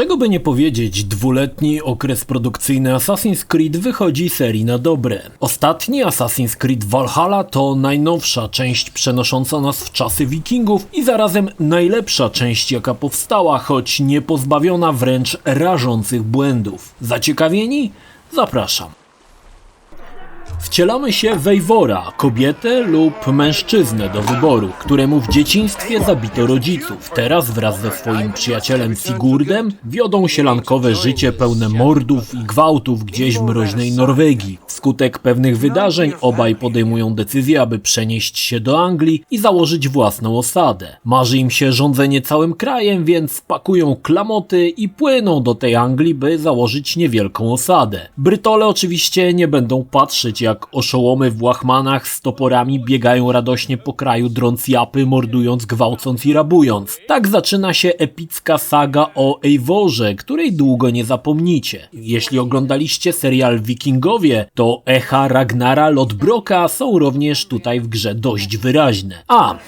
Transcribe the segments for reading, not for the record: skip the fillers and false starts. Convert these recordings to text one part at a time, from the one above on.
Czego by nie powiedzieć, dwuletni okres produkcyjny Assassin's Creed wychodzi serii na dobre. Ostatni Assassin's Creed Valhalla to najnowsza część przenosząca nas w czasy wikingów i zarazem najlepsza część jaka powstała, choć nie pozbawiona wręcz rażących błędów. Zaciekawieni? Zapraszam. Wcielamy się w Eivora, kobietę lub mężczyznę do wyboru, któremu w dzieciństwie zabito rodziców. Teraz wraz ze swoim przyjacielem Sigurdem wiodą sielankowe życie pełne mordów i gwałtów gdzieś w mroźnej Norwegii. Wskutek pewnych wydarzeń obaj podejmują decyzję, aby przenieść się do Anglii i założyć własną osadę. Marzy im się rządzenie całym krajem, więc pakują klamoty i płyną do tej Anglii, by założyć niewielką osadę. Brytole oczywiście nie będą patrzeć, jak oszołomy w łachmanach z toporami biegają radośnie po kraju, drąc japy, mordując, gwałcąc i rabując. Tak zaczyna się epicka saga o Eivorze, której długo nie zapomnicie. Jeśli oglądaliście serial Wikingowie, to echa Ragnara Lodbroka są również tutaj w grze dość wyraźne.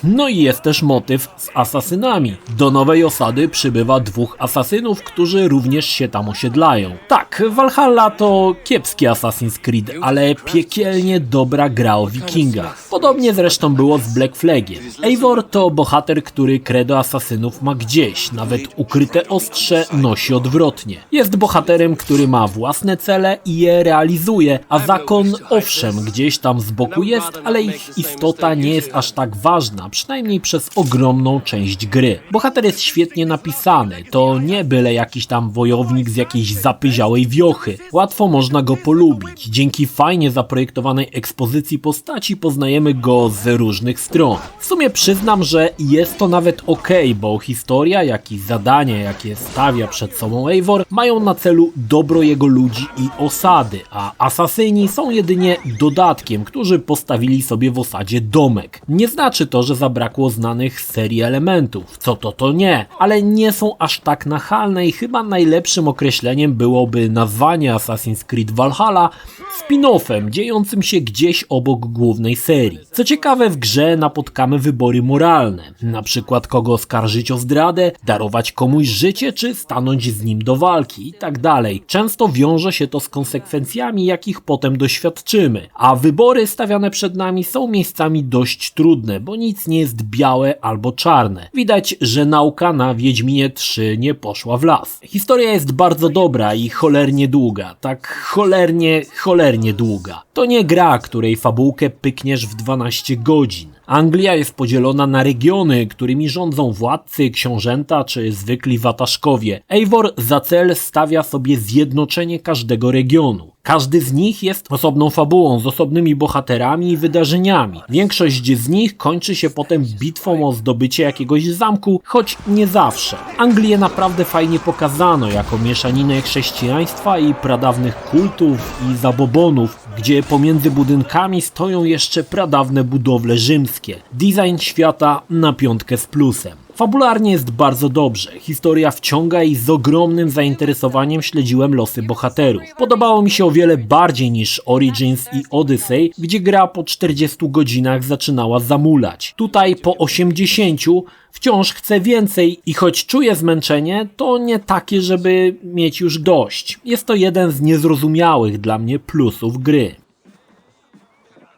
No i jest też motyw z asasynami. Do nowej osady przybywa 2 asasynów, którzy również się tam osiedlają. Tak, Valhalla to kiepski Assassin's Creed, ale piekielnie dobra gra o wikingach. Podobnie zresztą było z Black Flagiem. Eivor to bohater, który credo asasynów ma gdzieś, nawet ukryte ostrze nosi odwrotnie. Jest bohaterem, który ma własne cele i je realizuje, a zakon owszem gdzieś tam z boku jest, ale ich istota nie jest aż tak ważna, przynajmniej przez ogromną część gry. Bohater jest świetnie napisany, to nie byle jakiś tam wojownik z jakiejś zapyziałej wiochy. Łatwo można go polubić. Dzięki fajnie zaprojektowanej ekspozycji postaci poznajemy go z różnych stron. W sumie przyznam, że jest to nawet okej, bo historia, jak i zadania, jakie stawia przed sobą Eivor, mają na celu dobro jego ludzi i osady, a asasyni są jedynie dodatkiem, którzy postawili sobie w osadzie domek. Nie znaczy to, że zabrakło znanych z serii elementów. Co to nie, ale nie są aż tak nachalne i chyba najlepszym określeniem byłoby nazwanie Assassin's Creed Valhalla spin-offem dziejącym się gdzieś obok głównej serii. Co ciekawe, w grze napotkamy wybory moralne, na przykład kogo oskarżyć o zdradę, darować komuś życie czy stanąć z nim do walki i tak dalej. Często wiąże się to z konsekwencjami, jakich potem doświadczymy, a wybory stawiane przed nami są miejscami dość trudne, bo nic nie jest białe albo czarne. Widać, że nauka na Wiedźminie 3 nie poszła w las. Historia jest bardzo dobra i cholernie długa, tak cholernie długa. To nie gra, której fabułkę pykniesz w 12 godzin. Anglia jest podzielona na regiony, którymi rządzą władcy, książęta czy zwykli wataszkowie. Eivor za cel stawia sobie zjednoczenie każdego regionu. Każdy z nich jest osobną fabułą, z osobnymi bohaterami i wydarzeniami. Większość z nich kończy się potem bitwą o zdobycie jakiegoś zamku, choć nie zawsze. Anglię naprawdę fajnie pokazano jako mieszaninę chrześcijaństwa i pradawnych kultów i zabobonów, gdzie pomiędzy budynkami stoją jeszcze pradawne budowle rzymskie. Design świata na 5 z plusem. Fabularnie jest bardzo dobrze, historia wciąga i z ogromnym zainteresowaniem śledziłem losy bohaterów. Podobało mi się o wiele bardziej niż Origins i Odyssey, gdzie gra po 40 godzinach zaczynała zamulać. Tutaj po 80 wciąż chcę więcej i choć czuję zmęczenie, to nie takie, żeby mieć już dość. Jest to jeden z niezrozumiałych dla mnie plusów gry.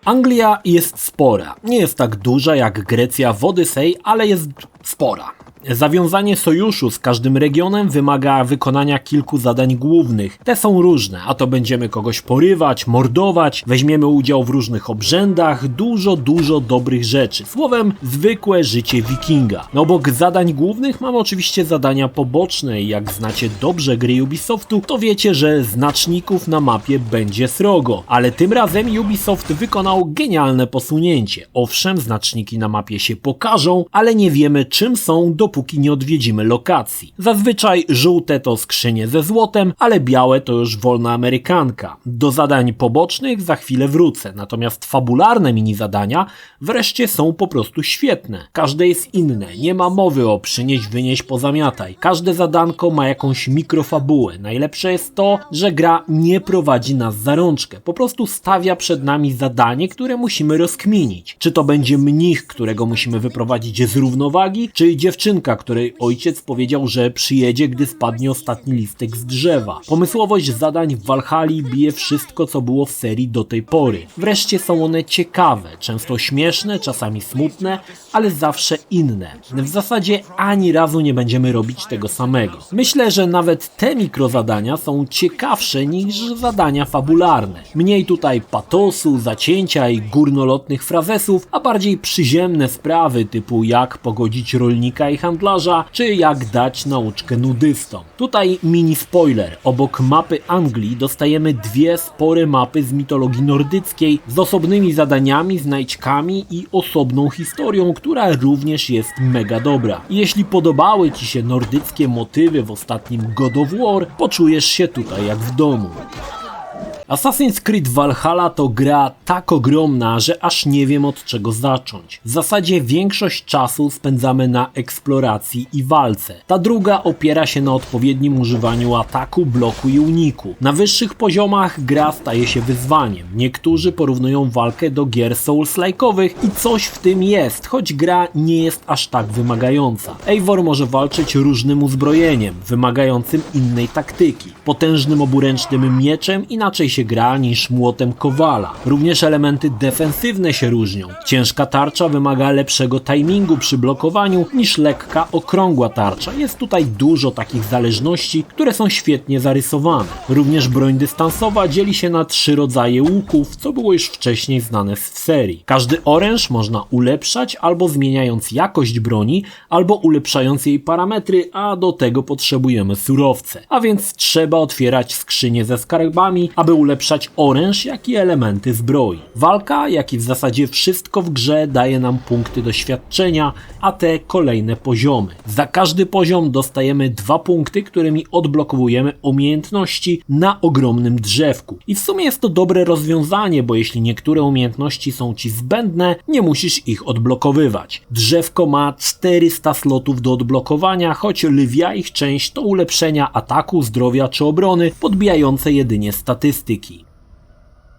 Anglia jest spora. Nie jest tak duża jak Grecja w Odyssey, ale jest spora. Zawiązanie sojuszu z każdym regionem wymaga wykonania kilku zadań głównych. Te są różne, a to będziemy kogoś porywać, mordować, weźmiemy udział w różnych obrzędach, dużo dobrych rzeczy. Słowem, zwykłe życie wikinga. Obok zadań głównych mamy oczywiście zadania poboczne i jak znacie dobrze gry Ubisoftu, to wiecie, że znaczników na mapie będzie srogo. Ale tym razem Ubisoft wykonał genialne posunięcie. Owszem, znaczniki na mapie się pokażą, ale nie wiemy czym są, dopóki nie odwiedzimy lokacji. Zazwyczaj żółte to skrzynie ze złotem, ale białe to już wolna amerykanka. Do zadań pobocznych za chwilę wrócę, natomiast fabularne mini zadania wreszcie są po prostu świetne. Każde jest inne, nie ma mowy o przynieś, wynieś, pozamiataj. Każde zadanko ma jakąś mikrofabułę. Najlepsze jest to, że gra nie prowadzi nas za rączkę. Po prostu stawia przed nami zadanie, które musimy rozkminić. Czy to będzie mnich, którego musimy wyprowadzić z równowagi, czy dziewczynka, dziewczynka, której ojciec powiedział, że przyjedzie, gdy spadnie ostatni listek z drzewa. Pomysłowość zadań w Valhalli bije wszystko, co było w serii do tej pory. Wreszcie są one ciekawe, często śmieszne, czasami smutne, ale zawsze inne. W zasadzie ani razu nie będziemy robić tego samego. Myślę, że nawet te mikrozadania są ciekawsze niż zadania fabularne. Mniej tutaj patosu, zacięcia i górnolotnych frazesów, a bardziej przyziemne sprawy typu jak pogodzić rolnika i handlarza, czy jak dać nauczkę nudystom. Tutaj mini spoiler. Obok mapy Anglii dostajemy dwie spore mapy z mitologii nordyckiej z osobnymi zadaniami, znajdźkami i osobną historią, która również jest mega dobra. I jeśli podobały Ci się nordyckie motywy w ostatnim God of War, poczujesz się tutaj jak w domu. Assassin's Creed Valhalla to gra tak ogromna, że aż nie wiem od czego zacząć. W zasadzie większość czasu spędzamy na eksploracji i walce. Ta druga opiera się na odpowiednim używaniu ataku, bloku i uniku. Na wyższych poziomach gra staje się wyzwaniem. Niektórzy porównują walkę do gier Souls-like'owych i coś w tym jest, choć gra nie jest aż tak wymagająca. Eivor może walczyć różnym uzbrojeniem, wymagającym innej taktyki. Potężnym oburęcznym mieczem inaczej się gra niż młotem Kowala. Również elementy defensywne się różnią. Ciężka tarcza wymaga lepszego timingu przy blokowaniu niż lekka, okrągła tarcza. Jest tutaj dużo takich zależności, które są świetnie zarysowane. Również broń dystansowa dzieli się na 3 rodzaje łuków, co było już wcześniej znane w serii. Każdy oręż można ulepszać albo zmieniając jakość broni, albo ulepszając jej parametry, a do tego potrzebujemy surowce. A więc trzeba otwierać skrzynie ze skarbami, aby ulepszać oręż, jak i elementy zbroi. Walka, jak i w zasadzie wszystko w grze daje nam punkty doświadczenia, a te kolejne poziomy. Za każdy poziom dostajemy 2 punkty, którymi odblokowujemy umiejętności na ogromnym drzewku. I w sumie jest to dobre rozwiązanie, bo jeśli niektóre umiejętności są Ci zbędne, nie musisz ich odblokowywać. Drzewko ma 400 slotów do odblokowania, choć lwia ich część to ulepszenia ataku, zdrowia czy obrony, podbijające jedynie statystyki.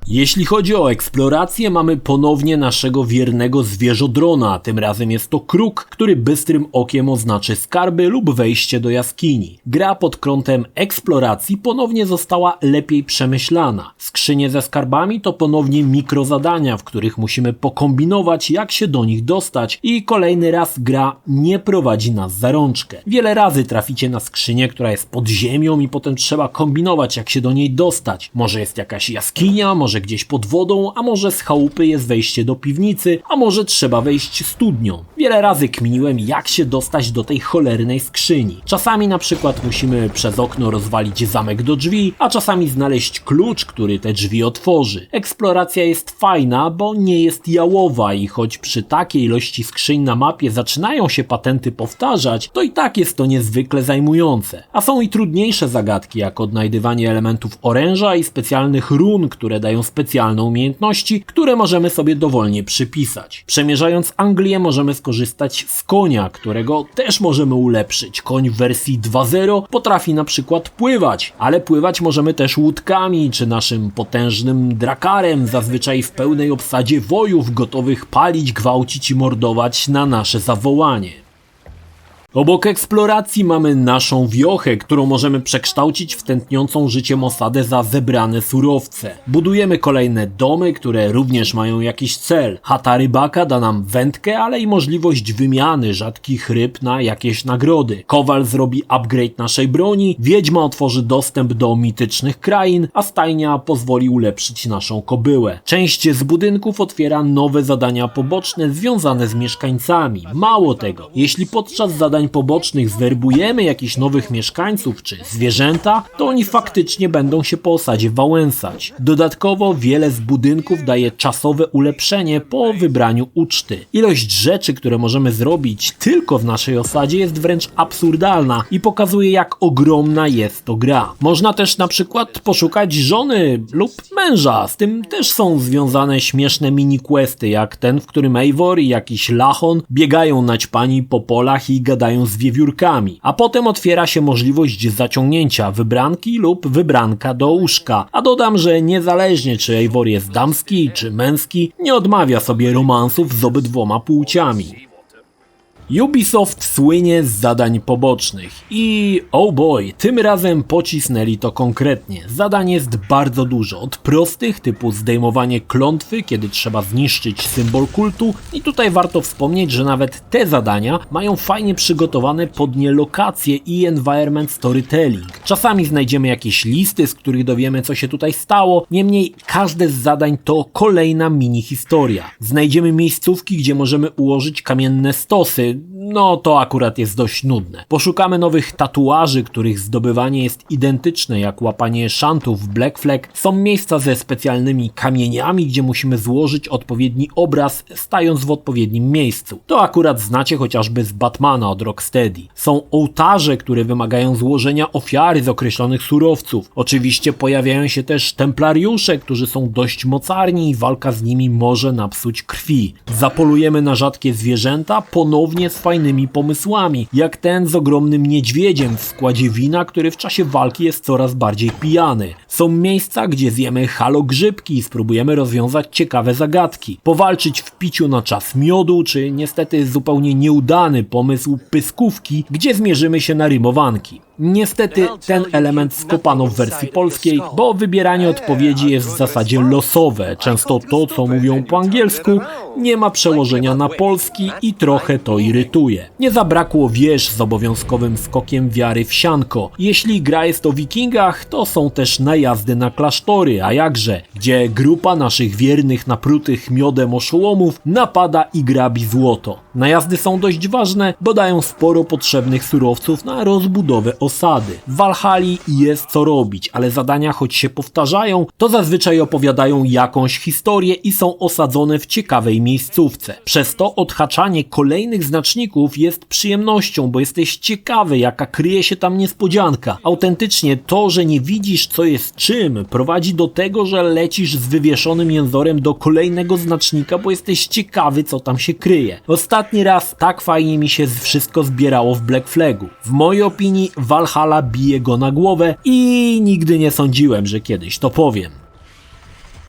Jeśli chodzi o eksplorację, mamy ponownie naszego wiernego zwierzodrona. Tym razem jest to kruk, który bystrym okiem oznaczy skarby lub wejście do jaskini. Gra pod kątem eksploracji ponownie została lepiej przemyślana. Skrzynie ze skarbami to ponownie mikrozadania, w których musimy pokombinować, jak się do nich dostać, i kolejny raz gra nie prowadzi nas za rączkę. Wiele razy traficie na skrzynię, która jest pod ziemią i potem trzeba kombinować, jak się do niej dostać. Może jest jakaś jaskinia, może gdzieś pod wodą, a może z chałupy jest wejście do piwnicy, a może trzeba wejść studnią. Wiele razy kminiłem, jak się dostać do tej cholernej skrzyni. Czasami na przykład musimy przez okno rozwalić zamek do drzwi, a czasami znaleźć klucz, który te drzwi otworzy. Eksploracja jest fajna, bo nie jest jałowa i choć przy takiej ilości skrzyń na mapie zaczynają się patenty powtarzać, to i tak jest to niezwykle zajmujące. A są i trudniejsze zagadki, jak odnajdywanie elementów oręża i specjalnych run, które dają specjalne umiejętności, które możemy sobie dowolnie przypisać. Przemierzając Anglię możemy skorzystać z konia, którego też możemy ulepszyć. Koń w wersji 2.0 potrafi na przykład pływać, ale pływać możemy też łódkami, czy naszym potężnym drakarem, zazwyczaj w pełnej obsadzie wojów, gotowych palić, gwałcić i mordować na nasze zawołanie. Obok eksploracji mamy naszą wiochę, którą możemy przekształcić w tętniącą życiem osadę za zebrane surowce. Budujemy kolejne domy, które również mają jakiś cel. Chata rybaka da nam wędkę, ale i możliwość wymiany rzadkich ryb na jakieś nagrody. Kowal zrobi upgrade naszej broni, wiedźma otworzy dostęp do mitycznych krain, a stajnia pozwoli ulepszyć naszą kobyłę. Część z budynków otwiera nowe zadania poboczne związane z mieszkańcami. Mało tego, jeśli podczas zadań pobocznych zwerbujemy jakichś nowych mieszkańców czy zwierzęta, to oni faktycznie będą się po osadzie wałęsać. Dodatkowo wiele z budynków daje czasowe ulepszenie po wybraniu uczty. Ilość rzeczy, które możemy zrobić tylko w naszej osadzie jest wręcz absurdalna i pokazuje, jak ogromna jest to gra. Można też na przykład poszukać żony lub męża. Z tym też są związane śmieszne mini-questy, jak ten, w którym Eivor i jakiś Lachon biegają naćpani po polach i gadają z wiewiórkami, a potem otwiera się możliwość zaciągnięcia wybranki lub wybranka do łóżka. A dodam, że niezależnie czy Eivor jest damski czy męski, nie odmawia sobie romansów z obydwoma płciami. Ubisoft słynie z zadań pobocznych i oh boy, tym razem pocisnęli to konkretnie. Zadań jest bardzo dużo, od prostych typu zdejmowanie klątwy, kiedy trzeba zniszczyć symbol kultu i tutaj warto wspomnieć, że nawet te zadania mają fajnie przygotowane pod nie lokacje i environment storytelling. Czasami znajdziemy jakieś listy, z których dowiemy, co się tutaj stało, niemniej każde z zadań to kolejna mini historia. Znajdziemy miejscówki, gdzie możemy ułożyć kamienne stosy, no to akurat jest dość nudne. Poszukamy nowych tatuaży, których zdobywanie jest identyczne jak łapanie szantów w Black Flag. Są miejsca ze specjalnymi kamieniami, gdzie musimy złożyć odpowiedni obraz, stając w odpowiednim miejscu. To akurat znacie chociażby z Batmana od Rocksteady. Są ołtarze, które wymagają złożenia ofiary z określonych surowców. Oczywiście pojawiają się też templariusze, którzy są dość mocarni i walka z nimi może napsuć krwi. Zapolujemy na rzadkie zwierzęta, ponownie z fajnymi pomysłami, jak ten z ogromnym niedźwiedziem w składzie wina, który w czasie walki jest coraz bardziej pijany. Są miejsca, gdzie zjemy halogrzybki i spróbujemy rozwiązać ciekawe zagadki. Powalczyć w piciu na czas miodu, czy niestety zupełnie nieudany pomysł pyskówki, gdzie zmierzymy się na rymowanki. Niestety ten element skopano w wersji polskiej, bo wybieranie odpowiedzi jest w zasadzie losowe. Często to, co mówią po angielsku, nie ma przełożenia na polski i trochę to irytuje. Nie zabrakło wież z obowiązkowym skokiem wiary w sianko. Jeśli gra jest o wikingach, to są też najazdy na klasztory, a jakże, gdzie grupa naszych wiernych, naprutych miodem oszołomów napada i grabi złoto. Najazdy są dość ważne, bo dają sporo potrzebnych surowców na rozbudowę osady. W Valhalli jest co robić, ale zadania choć się powtarzają, to zazwyczaj opowiadają jakąś historię i są osadzone w ciekawej miejscówce. Przez to odhaczanie kolejnych znaczników jest przyjemnością, bo jesteś ciekawy, jaka kryje się tam niespodzianka. Autentycznie to, że nie widzisz, co jest czym, prowadzi do tego, że lecisz z wywieszonym jęzorem do kolejnego znacznika, bo jesteś ciekawy, co tam się kryje. Ostatni raz tak fajnie mi się wszystko zbierało w Black Flagu. W mojej opinii Valhalla bije go na głowę i nigdy nie sądziłem, że kiedyś to powiem.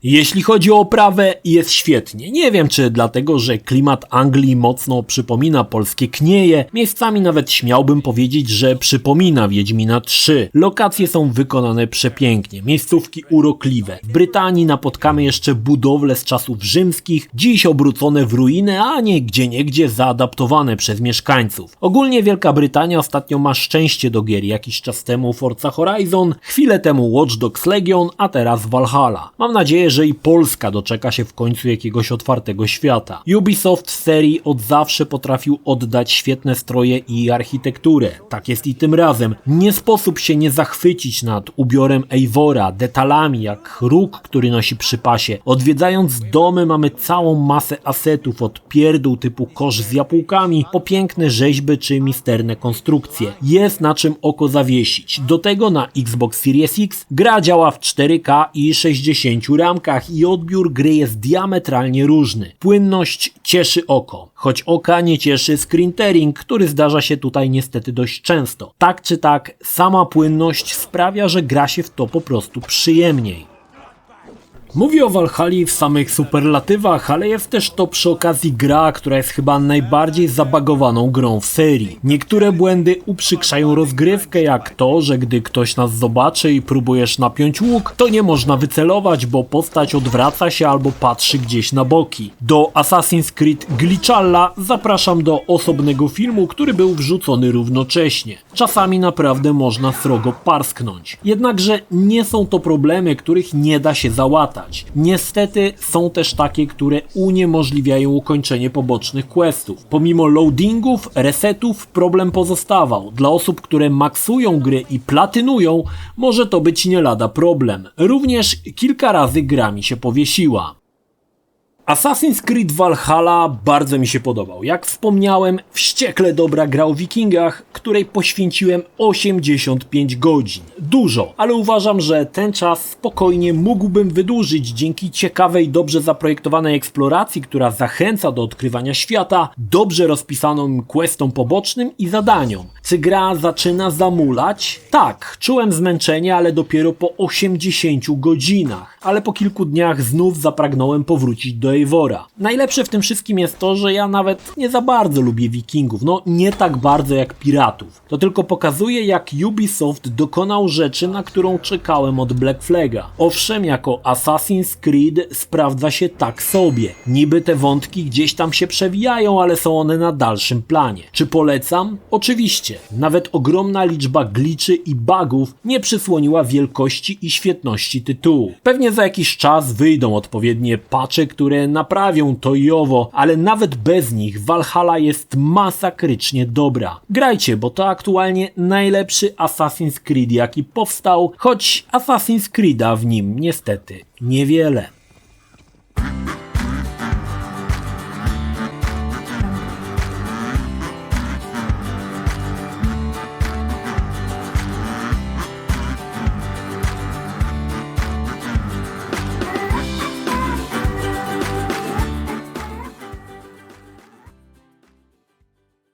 Jeśli chodzi o oprawę, jest świetnie. Nie wiem, czy dlatego, że klimat Anglii mocno przypomina polskie knieje. Miejscami nawet śmiałbym powiedzieć, że przypomina Wiedźmina 3. Lokacje są wykonane przepięknie, miejscówki urokliwe. W Brytanii napotkamy jeszcze budowle z czasów rzymskich, dziś obrócone w ruiny, a nie gdzieniegdzie zaadaptowane przez mieszkańców. Ogólnie Wielka Brytania ostatnio ma szczęście do gier. Jakiś czas temu Forza Horizon, chwilę temu Watch Dogs Legion, a teraz Valhalla. Mam nadzieję, że i Polska doczeka się w końcu jakiegoś otwartego świata. Ubisoft w serii od zawsze potrafił oddać świetne stroje i architekturę. Tak jest i tym razem. Nie sposób się nie zachwycić nad ubiorem Eivora, detalami jak róg, który nosi przy pasie. Odwiedzając domy mamy całą masę asetów, od pierdół typu kosz z jabłkami, po piękne rzeźby czy misterne konstrukcje. Jest na czym oko zawiesić. Do tego na Xbox Series X gra działa w 4K i 60 ramkach i odbiór gry jest diametralnie różny. Płynność cieszy oko, choć oka nie cieszy screen tearing, który zdarza się tutaj niestety dość często. Tak czy tak, sama płynność sprawia, że gra się w to po prostu przyjemniej. Mówię o Valhalli w samych superlatywach, ale jest też to przy okazji gra, która jest chyba najbardziej zabagowaną grą w serii. Niektóre błędy uprzykrzają rozgrywkę, jak to, że gdy ktoś nas zobaczy i próbujesz napiąć łuk, to nie można wycelować, bo postać odwraca się albo patrzy gdzieś na boki. Do Assassin's Creed Glitchalla zapraszam do osobnego filmu, który był wrzucony równocześnie. Czasami naprawdę można srogo parsknąć. Jednakże nie są to problemy, których nie da się załatać. Niestety są też takie, które uniemożliwiają ukończenie pobocznych questów. Pomimo loadingów, resetów problem pozostawał. Dla osób, które maksują gry i platynują, może to być nie lada problem. Również kilka razy gra mi się powiesiła. Assassin's Creed Valhalla bardzo mi się podobał. Jak wspomniałem, wściekle dobra gra o wikingach, której poświęciłem 85 godzin. Dużo, ale uważam, że ten czas spokojnie mógłbym wydłużyć dzięki ciekawej, dobrze zaprojektowanej eksploracji, która zachęca do odkrywania świata, dobrze rozpisanym questom pobocznym i zadaniom. Czy gra zaczyna zamulać? Tak, czułem zmęczenie, ale dopiero po 80 godzinach. Ale po kilku dniach znów zapragnąłem powrócić do Eivora. Najlepsze w tym wszystkim jest to, że ja nawet nie za bardzo lubię wikingów, no nie tak bardzo jak piratów. To tylko pokazuje, jak Ubisoft dokonał rzeczy, na którą czekałem od Black Flaga. Owszem, jako Assassin's Creed sprawdza się tak sobie. Niby te wątki gdzieś tam się przewijają, ale są one na dalszym planie. Czy polecam? Oczywiście. Nawet ogromna liczba glitchy i bugów nie przysłoniła wielkości i świetności tytułu. Pewnie za jakiś czas wyjdą odpowiednie patche, które naprawią to i owo, ale nawet bez nich Valhalla jest masakrycznie dobra. Grajcie, bo to aktualnie najlepszy Assassin's Creed, jaki powstał, choć Assassin's Creed'a w nim niestety niewiele.